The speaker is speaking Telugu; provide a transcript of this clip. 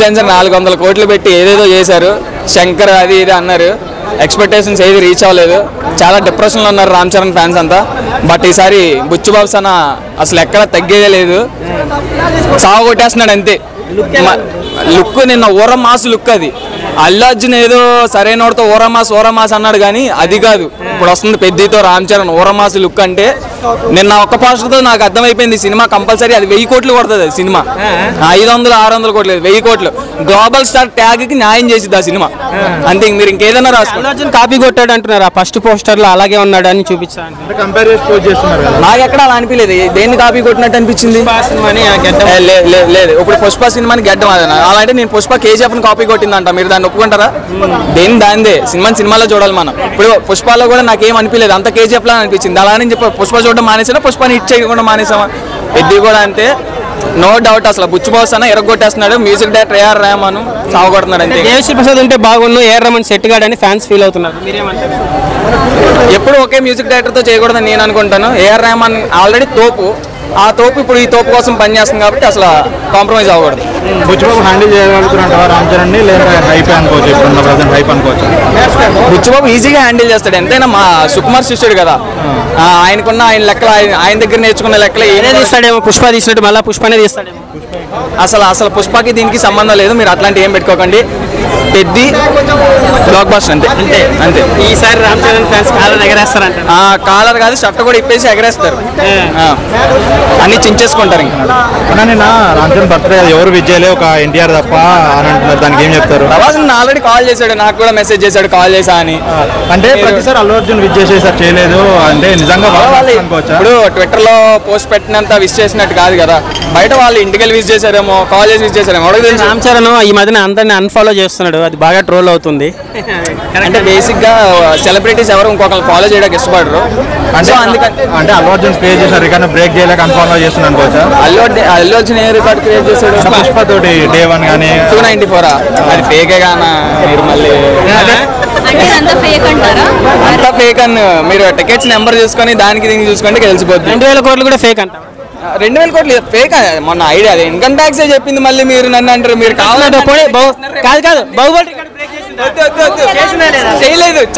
ఇన్ఫ్లుయెన్సర్ 400 కోట్లు పెట్టి ఏదేదో చేశారు, శంకర్ అది ఇది అన్నారు, ఎక్స్పెక్టేషన్స్ ఏది రీచ్ అవ్వలేదు. చాలా డిప్రెషన్లో ఉన్నారు రామ్ చరణ్ ఫ్యాన్స్ అంతా. బట్ ఈసారి బుచ్చిబాబు సన అసలు ఎక్కడ తగ్గేదే లేదు, సాగు కొట్టేస్తున్నాడు అంతే. లుక్ నిన్న ఊరమాస్ లుక్, అది అల్లు అర్జున్ ఏదో సరైనోడితో ఊరమాస్ అన్నాడు కానీ అది కాదు. ఇప్పుడు వస్తుంది పెద్దతో రామ్ చరణ్ ఊరమాస్ లుక్. అంటే నిన్న ఒక్క పోస్టర్తో నాకు అర్థమైపోయింది సినిమా కంపల్సరీ అది 1000 కోట్లు కొడుతుంది. అది సినిమా 500-600 కోట్లు 1000 కోట్లు గ్లోబల్ స్టార్ ట్యాగ్ కి న్యాయం చేసిద్ది ఆ సినిమా అంతే. మీరు ఇంకేదైనా రాసుకోండి. అల్లు అర్జున్ కాపీ కొట్టాడు అంటున్నారు, ఆ ఫస్ట్ పోస్టర్ లో అలాగే ఉన్నాడు అని చూపించాను. నాకు ఎక్కడ అలా అనిపించలేదు, దేన్ని కాపీ కొట్టినట్టు అనిపించింది. లేదు ఇప్పుడు పుష్ప సినిమాని గడ్డం అదన అలాంటి నేను పుష్ప KGF ని కాపీ కొట్టిందంట, మీరు దాన్ని ఒప్పుకుంటారా? దేని దాందే సినిమాలో చూడాలి మనం. ఇప్పుడు పుష్పలో కూడా నాకేం అనిపించలేదు, అంత KGF లా అనిపించింది. అలానే చెప్పి పుష్ప చూడడం మానేసానా, పుష్పని హిట్ చేయకుండా మానేసామా? పెద్ద కూడా అంతే, నో డౌట్. అసలు బుచ్చిబాబు అన్న ఎరగొట్టేస్తున్నాడు, మ్యూజిక్ డైరెక్టర్ AR రెహమాన్ సాగుకొడుతున్నాడు అంతే. దేవిశ్రీ ప్రసాద్ ఉంటే బాగుండు, AR రెహమాన్ సెట్ గాడని ఫ్యాన్స్ ఫీల్ అవుతున్నారు, మీరేమంటారు? ఎప్పుడు ఒకే మ్యూజిక్ డైరెక్టర్తో చేయకూడదని నేను అనుకుంటాను. AR రెహమాన్ ఆల్రెడీ తోపు, ఆ తోపు ఇప్పుడు ఈ తోపు కోసం పనిచేస్తుంది కాబట్టి అసలు కాంప్రమైజ్ అవ్వకూడదు. బుచ్చిబాబు హ్యాండిల్ చేయగలుగుతున్నారు రామ్ చరణ్ ని, లేదా హైప్ అనుకోవచ్చు, హైప్ అనుకోవచ్చు. బుచ్చిబాబు ఈజీగా హ్యాండిల్ చేస్తాడు, ఎంతైనా మా సుకుమార్ శిష్యుడు కదా, ఆయనకున్న ఆయన లెక్కలు ఆయన దగ్గర నేర్చుకున్న లెక్కలు ఏనే తీస్తాడేమో, పుష్ప తీసినట్టు మళ్ళీ పుష్పనే తీస్తాడేమో. అసలు పుష్పకి దీనికి సంబంధం లేదు, మీరు అట్లాంటి ఏం పెట్టుకోకండి. పెద్ది బ్లాక్ బస్టర్ అంతే అంతే. ఈసారి రామ్ చరణ్ ఫ్యాన్స్ కాలర్ ఎగరేస్తారంట. కాలర్ కాదు, షర్ట్ కూడా ఇప్పేసి ఎగరేస్తారు, అన్ని చించేసుకుంటారు. ఇంకా నిన్న రామ్ చరణ్ బర్త్డే ఎవరు విజ్ చేయలే, ఒక NTR తప్ప అని అంటున్నారు, దానికి ఏం చెప్తారు? ప్రభాస్ ఆల్రెడీ కాల్ చేశాడు, నాకు కూడా మెసేజ్ చేశాడు కాల్ చేసా అని. అంటే ప్రతిసారి అల్లు అర్జున్ విజ్ చేసేసారు, చేయలేదు అంటే నిజంగా ఇప్పుడు ట్విట్టర్ లో పోస్ట్ పెట్టినంత విష్ చేసినట్టు కాదు కదా, బయట వాళ్ళు ఇంటికెళ్ళి విష్ చేశారేమో, కాల్ చేసి విష్ చేశారేమో. రామ్ చరణ్ ఈ మధ్యన అందరిని అన్ఫాలో చేస్తున్నాడు, అది బాగా ట్రోల్ అవుతుంది. అంటే బేసిక్ గా సెలబ్రిటీస్ ఎవరు ఇంకొకరు ఫాలో చేయడానికి ఇష్టపడరు, అంటే అందుకని. అంటే అల్లు అర్జున్ క్రియేట్ చేశారు, రికార్డ్ బ్రేక్ చేయలేక అన్ఫాలో చేస్తున్నాను అనుకోవచ్చా? అల్లు అర్జున్ ఏ రికార్డ్ క్రియేట్ చేశాడు? పుష్ప తోటి Day 1 కానీ 294 అది ఫేకే గానా? మీరు మళ్ళీ అంతా ఫేక్ అని మీరు టికెట్స్ నెంబర్ చూసుకొని దానికి దీనికి చూసుకుంటే తెలిసిపోద్ది. 2000 కోట్లు కూడా ఫేక్ అంట. 2000 కోట్లు ఫేక్, మొన్న ఐడియా అది ఇన్కమ్ ట్యాక్స్ చెప్పింది, మళ్ళీ మీరు నన్ను అంటారు. మీరు కావాలంటే కాదు బాహుబలి చేయలేదు.